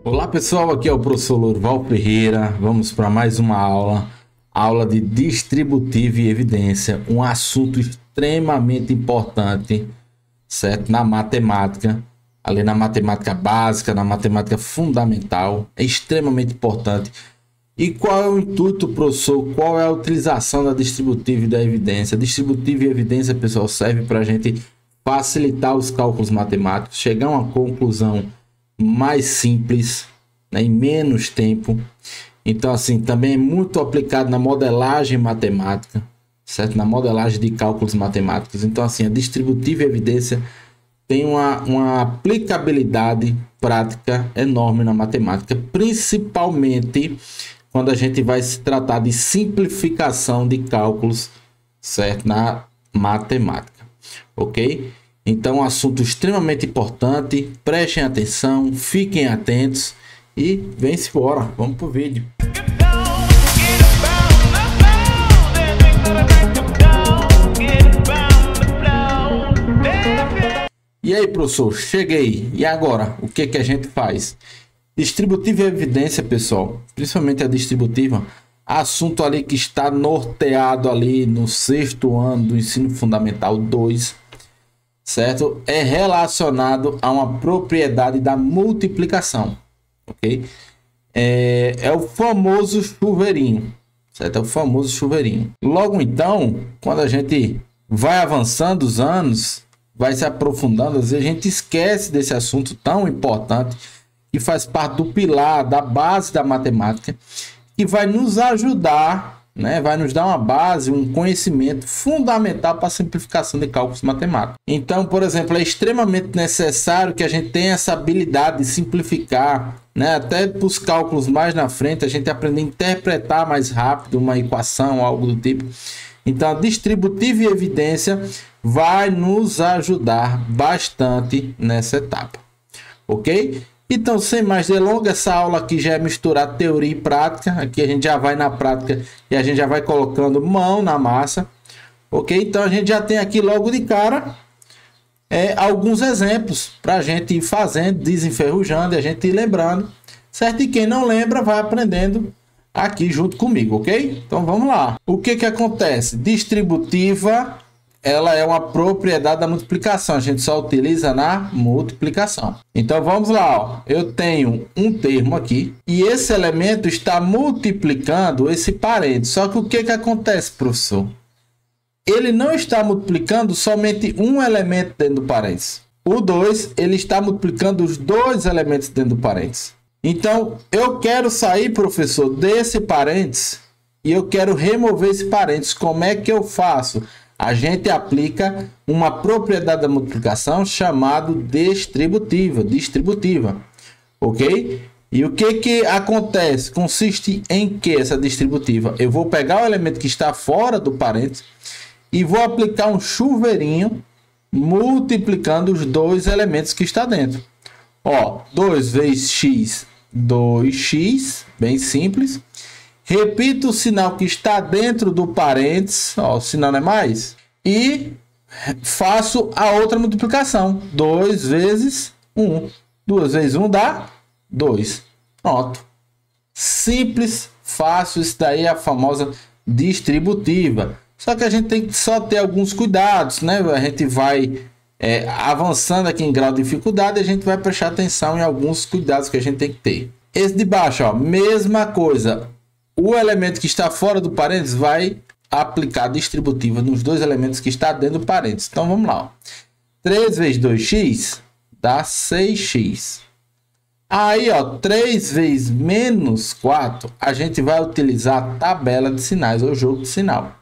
Olá pessoal, aqui é o professor Lourival Ferreira. Vamos para mais uma aula de distributiva e evidência, um assunto extremamente importante, certo? Na matemática, ali na matemática básica, na matemática fundamental, é extremamente importante. E qual é o intuito, professor? Qual é a utilização da distributiva e da evidência? Distributiva e evidência, pessoal, serve para a gente facilitar os cálculos matemáticos, chegar a uma conclusão mais simples, né, em menos tempo. Então, assim, também é muito aplicado na modelagem matemática, certo? Na modelagem de cálculos matemáticos. Então, assim, a distributiva e evidência tem uma aplicabilidade prática enorme na matemática, principalmente quando a gente vai se tratar de simplificação de cálculos, certo? Na matemática, ok? Então, um assunto extremamente importante, prestem atenção, fiquem atentos e vem-se embora, vamos pro vídeo. E aí, professor, cheguei. E agora, o que a gente faz? Distributiva e evidência, pessoal, principalmente a distributiva, assunto ali que está norteado ali no 6º ano do ensino fundamental 2, certo? É relacionado a uma propriedade da multiplicação, ok? É o famoso chuveirinho, certo? É o famoso chuveirinho. Logo então, quando a gente vai avançando os anos, vai se aprofundando, às vezes a gente esquece desse assunto tão importante que faz parte do pilar, da base da matemática, que vai nos ajudar, né? Vai nos dar uma base, um conhecimento fundamental para a simplificação de cálculos matemáticos. Então, por exemplo, é extremamente necessário que a gente tenha essa habilidade de simplificar, né? Até para os cálculos mais na frente, a gente aprender a interpretar mais rápido uma equação, algo do tipo. Então, a distributiva e evidência vai nos ajudar bastante nessa etapa, ok? Então, sem mais delongas, essa aula aqui já é misturar teoria e prática. Aqui a gente já vai na prática e a gente já vai colocando mão na massa, ok? Então, a gente já tem aqui logo de cara alguns exemplos para a gente ir fazendo, desenferrujando e a gente ir lembrando, certo? E quem não lembra vai aprendendo aqui junto comigo, ok? Então, vamos lá. O que acontece? Distributiva, ela é uma propriedade da multiplicação. A gente só utiliza na multiplicação. Então, vamos lá. Ó. Eu tenho um termo aqui e esse elemento está multiplicando esse parênteses. Só que o que acontece, professor? Ele não está multiplicando somente um elemento dentro do parênteses. O 2, ele está multiplicando os dois elementos dentro do parênteses. Então, eu quero sair, professor, desse parênteses e eu quero remover esse parênteses. Como é que eu faço? A gente aplica uma propriedade da multiplicação chamada distributiva, ok? E o que acontece? Consiste em que essa distributiva? Eu vou pegar o elemento que está fora do parênteses e vou aplicar um chuveirinho multiplicando os dois elementos que está dentro. Ó, 2 vezes x, 2x, bem simples. Repito o sinal que está dentro do parênteses, ó, o sinal não é mais, e faço a outra multiplicação. 2 vezes 1. 2 vezes 1 dá 2. Pronto. Simples, fácil, isso daí é a famosa distributiva. Só que a gente tem que só ter alguns cuidados, né? A gente vai avançando aqui em grau de dificuldade, a gente vai prestar atenção em alguns cuidados que a gente tem que ter. Esse de baixo, ó, mesma coisa. O elemento que está fora do parênteses vai aplicar distributiva nos dois elementos que está dentro do parênteses. Então, vamos lá. Ó. 3 vezes 2x dá 6x. Aí, ó, 3 vezes menos 4, a gente vai utilizar a tabela de sinais, ou jogo de sinal.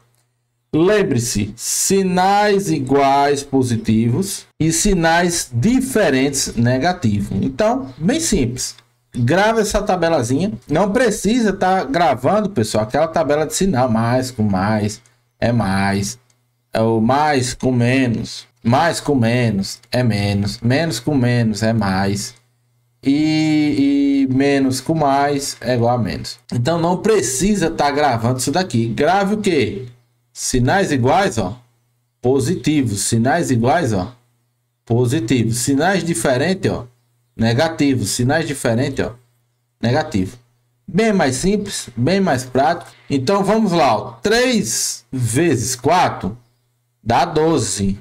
Lembre-se, sinais iguais positivos e sinais diferentes negativos. Então, bem simples. Grava essa tabelazinha. Não precisa estar gravando, pessoal, aquela tabela de sinal. Mais com mais é mais. É o mais com menos. Mais com menos é menos. Menos com menos é mais. E menos com mais é igual a menos. Então não precisa estar gravando isso daqui. Grave o quê? Sinais iguais, ó. Positivos. Sinais iguais, ó. Positivos. Sinais diferentes, ó. Negativos. Sinais diferentes, ó. negativo. Bem mais simples, bem mais prático. Então vamos lá, ó. 3 vezes 4 dá 12.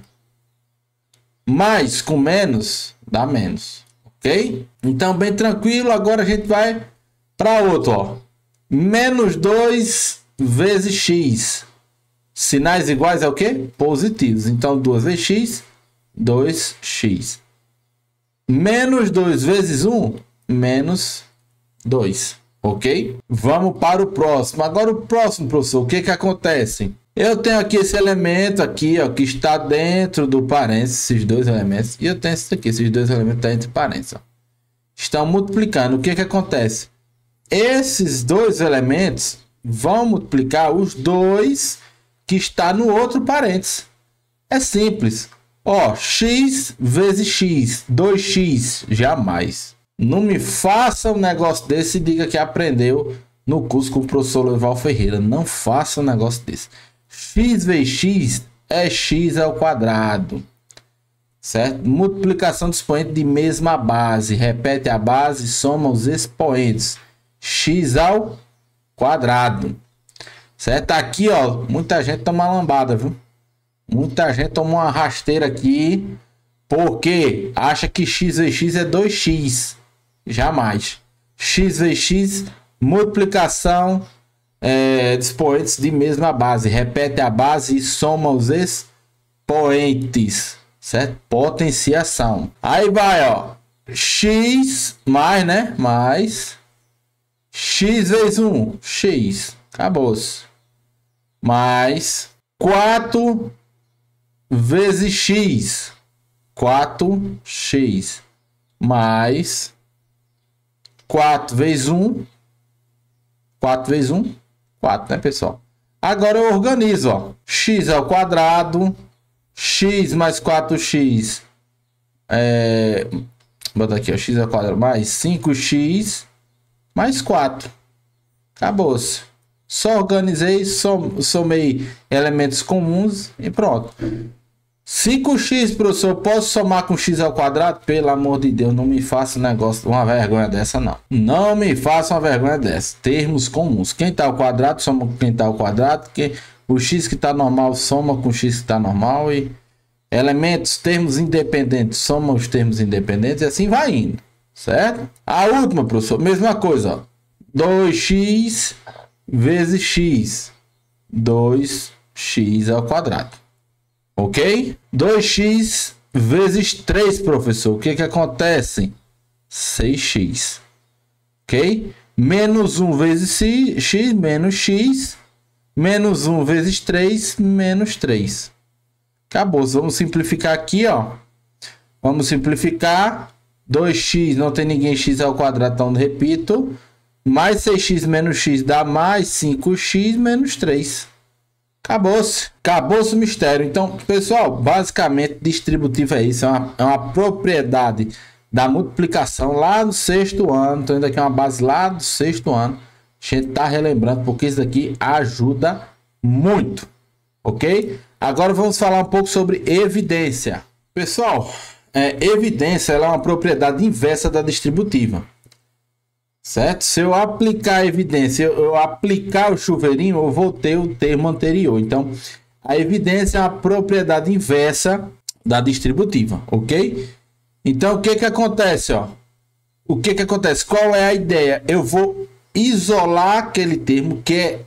Mais com menos dá menos, ok? Então bem tranquilo. Agora a gente vai para outro, ó. Menos 2 vezes x. Sinais iguais é o quê? Positivos. Então 2 vezes x, 2x. Menos 2 vezes 1, menos 2. Ok? Vamos para o próximo. Agora o próximo, professor, o que que acontece? Eu tenho aqui esse elemento aqui, ó, que está dentro do parênteses, esses dois elementos. E eu tenho esse aqui, esses dois elementos estão entre parênteses. Ó. Estão multiplicando. O que que acontece? Esses dois elementos vão multiplicar os dois que está no outro parênteses. É simples. Ó, x vezes x, 2x, jamais. Não me faça um negócio desse e diga que aprendeu no curso com o professor Loival Ferreira. Não faça um negócio desse. X vezes x é x ao quadrado. Certo? Multiplicação de expoentes de mesma base. Repete a base e soma os expoentes. X ao quadrado. Certo? Aqui, ó, muita gente toma lambada, viu? Muita gente toma uma rasteira aqui porque acha que x vezes x é 2x. Jamais. X vezes x, multiplicação de expoentes de mesma base. Repete a base e soma os expoentes. Certo? Potenciação. Aí vai, ó. X mais, né? Mais x vezes 1. X. Acabou-se. Mais 4 vezes x. 4x. Mais 4 vezes 1. 4 vezes 1. 4, né, pessoal? Agora eu organizo, ó. X ao quadrado. X mais 4x. Bota aqui, ó. X ao quadrado mais 5x. Mais 4. Acabou-se. Só organizei, somei elementos comuns e pronto. 5x, professor, posso somar com x ao quadrado? Pelo amor de Deus, não me faça um negócio, uma vergonha dessa, não. Não me faça uma vergonha dessa. Termos comuns. Quem está ao quadrado, soma com quem está ao quadrado. O x que está normal, soma com o x que está normal. E elementos, termos independentes, soma os termos independentes. E assim vai indo, certo? A última, professor, mesma coisa, ó. 2x vezes x. 2x ao quadrado. Ok? 2x vezes 3, professor. O que que acontece? 6x. Ok? Menos 1 vezes x, menos x. Menos 1 vezes 3, menos 3. Acabou. Vamos simplificar aqui, ó. Vamos simplificar. 2x, não tem ninguém, x ao quadrado, então repito. Mais 6x menos x dá mais 5x menos 3. Acabou-se. Acabou-se o mistério. Então, pessoal, basicamente, distributivo é isso. É uma propriedade da multiplicação lá no 6º ano. Então, ainda aqui é uma base lá do 6º ano. A gente tá relembrando, porque isso daqui ajuda muito. Ok? Agora vamos falar um pouco sobre evidência. Pessoal, evidência ela é uma propriedade inversa da distributiva. Certo? Se eu aplicar a evidência, eu aplicar o chuveirinho, eu vou ter o termo anterior. Então, a evidência é uma propriedade inversa da distributiva, ok? Então, o que que acontece, ó? O que que acontece? Qual é a ideia? Eu vou isolar aquele termo que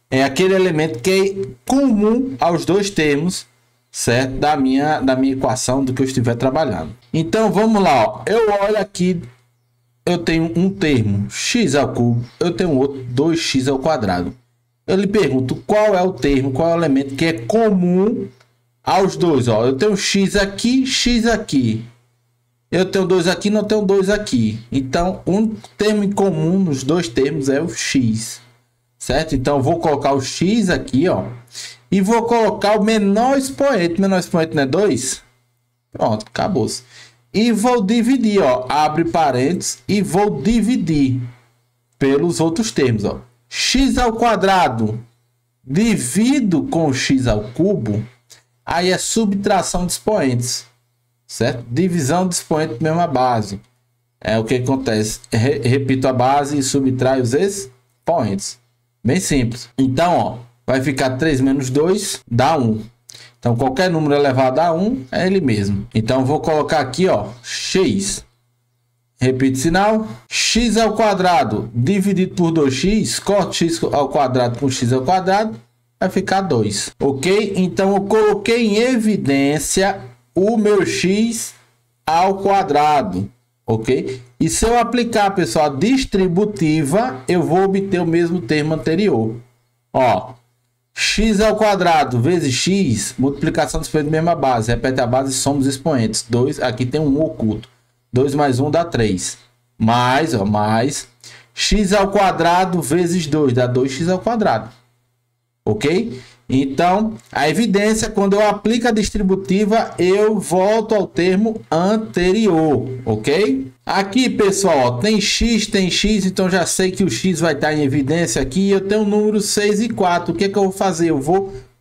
é aquele elemento que é comum aos dois termos, certo? Da minha equação do que eu estiver trabalhando. Então, vamos lá, ó. Eu olho aqui. Eu tenho um termo x ao cubo, eu tenho outro 2x ao quadrado. Eu lhe pergunto qual é o termo, qual é o elemento que é comum aos dois. Ó, eu tenho x aqui. Eu tenho 2 aqui, não tenho 2 aqui. Então, um termo em comum nos dois termos é o x. Certo? Então, eu vou colocar o x aqui, ó. E vou colocar o menor expoente. O menor expoente não é 2? Pronto, acabou-se. E vou dividir, ó, abre parênteses, e vou dividir pelos outros termos, ó. X ao quadrado divido com x ao cubo, aí é subtração de expoentes, certo? Divisão de expoente mesma base. o que acontece? Repito a base e subtrai os expoentes. Bem simples. Então, ó, vai ficar 3 menos 2 dá 1. Então, qualquer número elevado a 1 é ele mesmo. Então, vou colocar aqui, ó, x. Repito o sinal. X ao quadrado dividido por 2x. Corto x ao quadrado com x ao quadrado. Vai ficar 2. Ok? Então, eu coloquei em evidência o meu x ao quadrado. Ok? E se eu aplicar, pessoal, a distributiva, eu vou obter o mesmo termo anterior. Ó. X ao quadrado vezes x, multiplicação dos expoentes da mesma base. Repete a base e soma os expoentes. 2, aqui tem um oculto. 2 mais 1 dá 3. Mais, ó, mais x ao quadrado vezes 2 dá 2x ao quadrado. Ok? Então, a evidência, quando eu aplico a distributiva, eu volto ao termo anterior. Ok? Aqui, pessoal, ó, tem x, então já sei que o x vai estar em evidência aqui. Eu tenho o número 6 e 4. O que que eu vou fazer?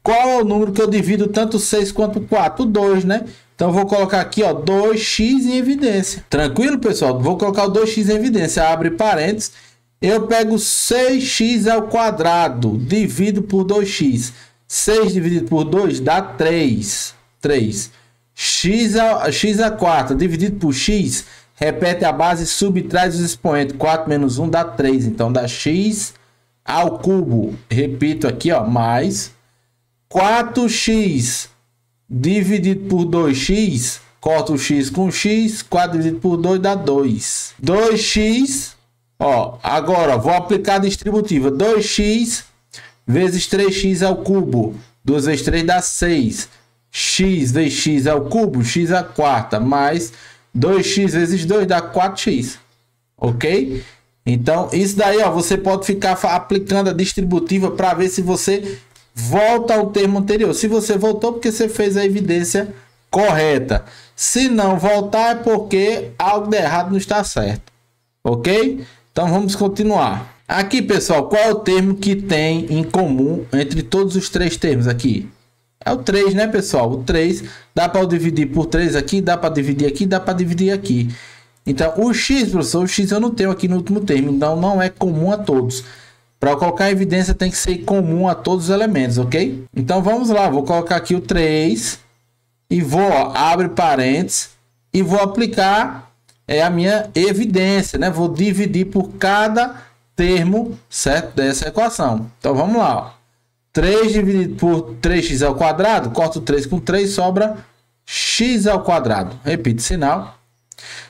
Qual é o número que eu divido tanto 6 quanto 4? O 2, né? Então, eu vou colocar aqui, ó, 2x em evidência. Tranquilo, pessoal? Vou colocar o 2x em evidência. Abre parênteses. Eu pego 6x ao quadrado, divido por 2x. 6 dividido por 2 dá 3. 3. X a 4 dividido por x, repete a base e subtrai os expoentes. 4 menos 1 dá 3. Então, dá x ao cubo. Repito aqui, ó, mais 4x dividido por 2x, corta o x com x, 4 dividido por 2 dá 2. 2x, ó, agora vou aplicar a distributiva. 2x vezes 3x ao cubo. 2 vezes 3 dá 6. X vezes x ao cubo, x à quarta, mais 2x vezes 2 dá 4x. Ok? Então, isso daí, ó, você pode ficar aplicando a distributiva para ver se você volta ao termo anterior. Se você voltou, porque você fez a evidência correta. Se não voltar, é porque algo de errado não está certo. Ok? Então, vamos continuar. Aqui, pessoal, qual é o termo que tem em comum entre todos os três termos aqui? É o 3, né, pessoal? O 3 dá para dividir por 3 aqui, dá para dividir aqui, dá para dividir aqui. Então, o x, professor, o x eu não tenho aqui no último termo, então não é comum a todos. Para colocar a evidência tem que ser comum a todos os elementos, ok? Então, vamos lá, vou colocar aqui o 3 e vou, ó, abre parênteses, e vou aplicar a minha evidência, né? Vou dividir por cada termo, certo, dessa equação. Então, vamos lá, ó. 3 dividido por 3x ao quadrado, corto 3 com 3, sobra x ao quadrado. Repito o sinal.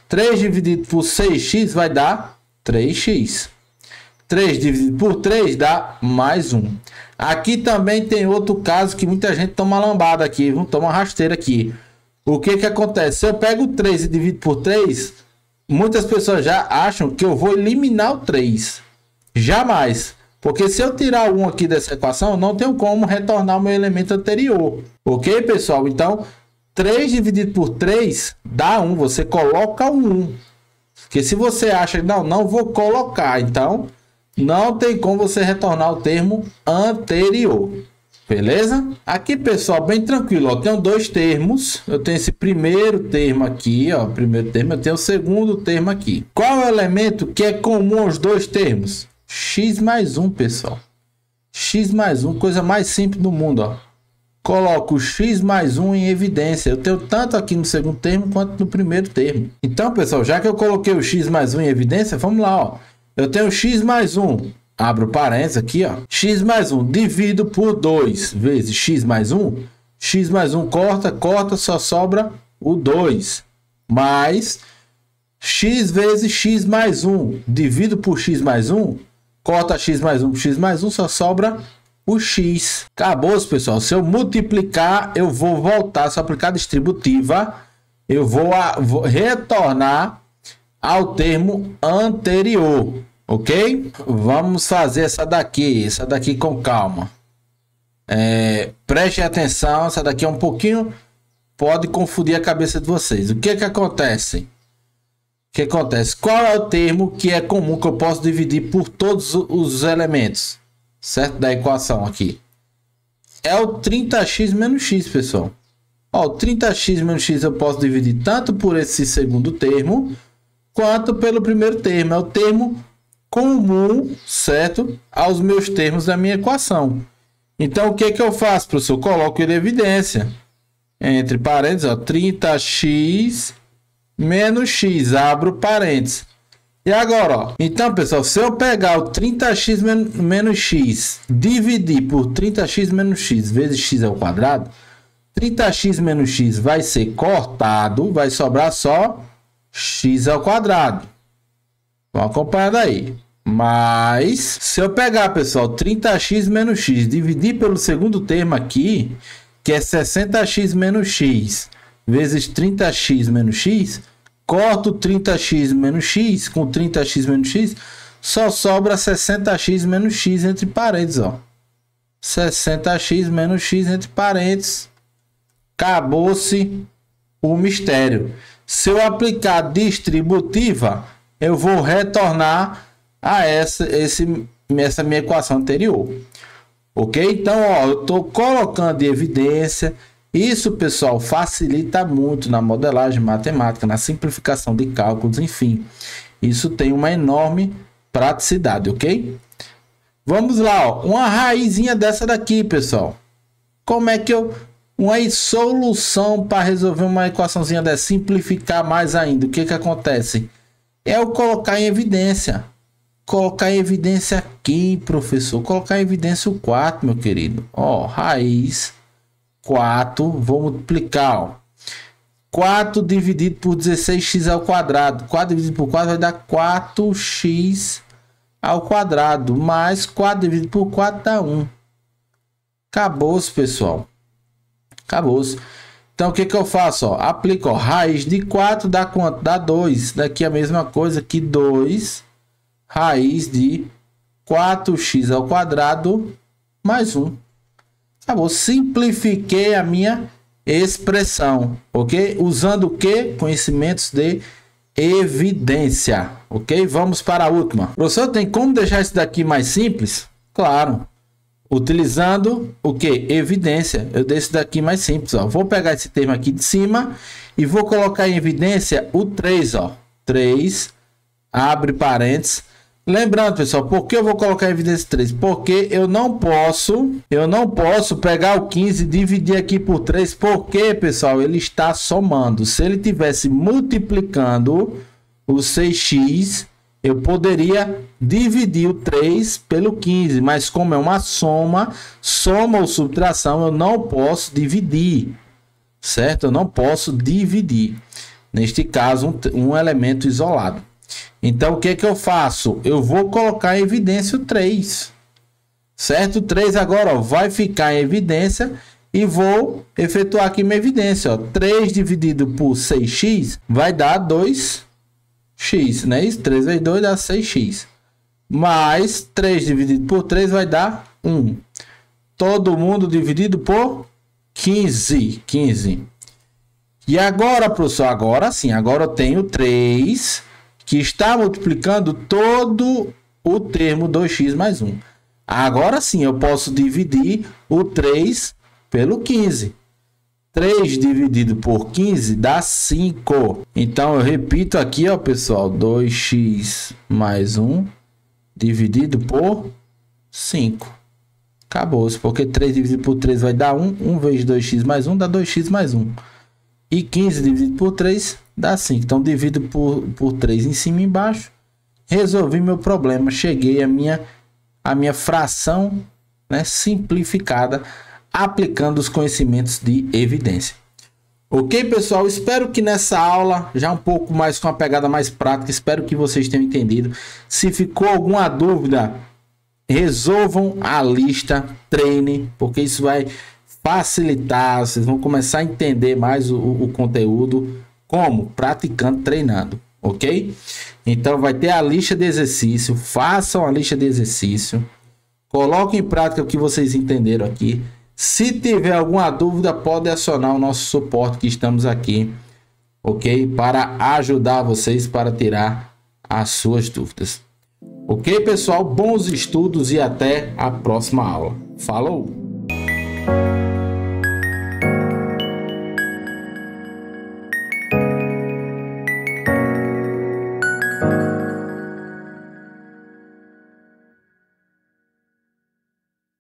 3 dividido por 6x vai dar 3x. 3 dividido por 3 dá mais 1. Aqui também tem outro caso que muita gente toma lambada aqui, toma rasteira aqui. O que que acontece? Se eu pego 3 e divido por 3, muitas pessoas já acham que eu vou eliminar o 3. Jamais. Porque se eu tirar 1 aqui dessa equação, não tenho como retornar o meu elemento anterior. Ok, pessoal? Então, 3 dividido por 3 dá 1. Você coloca o 1. Porque se você acha que não vou colocar, então não tem como você retornar o termo anterior. Beleza? Aqui, pessoal, bem tranquilo. Ó, tenho dois termos. Eu tenho esse primeiro termo aqui, ó. Primeiro termo, eu tenho o segundo termo aqui. Qual é o elemento que é comum aos dois termos? X mais 1, pessoal. X mais 1, coisa mais simples do mundo, ó. Coloco x mais 1 em evidência. Eu tenho tanto aqui no segundo termo quanto no primeiro termo. Então, pessoal, já que eu coloquei o x mais 1 em evidência, vamos lá, ó. Eu tenho x mais 1. Abro parênteses aqui, ó. X mais 1 divido por 2 vezes x mais 1. X mais 1 corta, só sobra o 2. Mais x vezes x mais 1 divido por x mais 1. Corta x mais 1 por x mais 1, só sobra o x. Acabou, pessoal. Se eu multiplicar, eu vou voltar. Se eu aplicar a distributiva, eu vou retornar ao termo anterior. Ok? Vamos fazer essa daqui com calma. Preste atenção, essa daqui é um pouquinho, pode confundir a cabeça de vocês. O que que acontece? Qual é o termo que é comum que eu posso dividir por todos os elementos, certo? Da equação aqui. É o 30x menos x, pessoal. Ó, o 30x menos x eu posso dividir tanto por esse segundo termo, quanto pelo primeiro termo. É o termo comum, certo? Aos meus termos da minha equação. Então, o que que eu faço, professor? Coloco em evidência. Entre parênteses, ó, 30x menos x. Abro parênteses. E agora, ó. Então, pessoal, se eu pegar o 30x menos x, dividir por 30x menos x vezes x ao quadrado, 30x menos x vai ser cortado, vai sobrar só x ao quadrado. Vão acompanhando aí. Mas, se eu pegar, pessoal, 30x menos x, dividir pelo segundo termo aqui, que é 60x menos x, vezes 30x menos x, corto 30x menos x com 30x menos x, só sobra 60x menos x entre parênteses, ó. 60x menos x entre parênteses. Acabou-se o mistério. Se eu aplicar distributiva, eu vou retornar a essa minha equação anterior. Ok? Então, ó, eu estou colocando em evidência. Isso, pessoal, facilita muito na modelagem matemática, na simplificação de cálculos, enfim. Isso tem uma enorme praticidade, ok? Vamos lá, ó, uma raizinha dessa daqui, pessoal. Como é que uma solução para resolver uma equaçãozinha dessa, simplificar mais ainda? O que que acontece? É eu colocar em evidência. Colocar em evidência aqui, professor. Colocar em evidência o 4, meu querido. Ó, raiz 4, vou multiplicar, ó. 4 dividido por 16x ao quadrado. 4 dividido por 4 vai dar 4x ao quadrado. Mais 4 dividido por 4 dá 1. Acabou-se, pessoal. Acabou-se. Então, o que que eu faço? Ó, aplico, ó, raiz de 4 dá quanto? Dá 2. Daqui a mesma coisa que 2 raiz de 4x ao quadrado mais 1. Acabou. Simplifiquei a minha expressão, ok? Usando o que? Conhecimentos de evidência, ok? Vamos para a última. Professor, tem como deixar isso daqui mais simples? Claro. Utilizando o que? Evidência. Eu deixo daqui mais simples, ó. Vou pegar esse termo aqui de cima e vou colocar em evidência o 3, ó. 3, abre parênteses. Lembrando, pessoal, por que eu vou colocar em evidência 3? Porque eu não posso pegar o 15 e dividir aqui por 3, porque, pessoal, ele está somando. Se ele tivesse multiplicando o 6x, eu poderia dividir o 3 pelo 15, mas como é uma soma ou subtração, eu não posso dividir, certo? Eu não posso dividir, neste caso, um elemento isolado. Então, o que que eu faço? Eu vou colocar em evidência o 3, certo? O 3 agora, ó, vai ficar em evidência e vou efetuar aqui minha evidência. Ó. 3 dividido por 6x vai dar 2x, né? Isso, 3 vezes 2 dá 6x. Mais 3 dividido por 3 vai dar 1. Todo mundo dividido por 15. E agora, professor, agora sim, agora eu tenho 3... que está multiplicando todo o termo 2x mais 1. Agora sim, eu posso dividir o 3 pelo 15. 3 dividido por 15 dá 5. Então, eu repito aqui, ó, pessoal. 2x mais 1 dividido por 5. Acabou-se, porque 3 dividido por 3 vai dar 1. 1 vezes 2x mais 1 dá 2x mais 1. E 15 dividido por 3 dá 5. Então, divido por 3 em cima e embaixo. Resolvi meu problema. Cheguei à minha fração, né, simplificada, aplicando os conhecimentos de evidência. Ok, pessoal? Espero que nessa aula, já um pouco mais com uma pegada mais prática, espero que vocês tenham entendido. Se ficou alguma dúvida, resolvam a lista, treine, porque isso vai facilitar, vocês vão começar a entender mais o conteúdo. Como? Praticando, treinando, ok? Então vai ter a lista de exercício, façam a lista de exercício, coloquem em prática o que vocês entenderam aqui. Se tiver alguma dúvida, pode acionar o nosso suporte que estamos aqui, ok? Para ajudar vocês para tirar as suas dúvidas. Ok, pessoal? Bons estudos e até a próxima aula. Falou!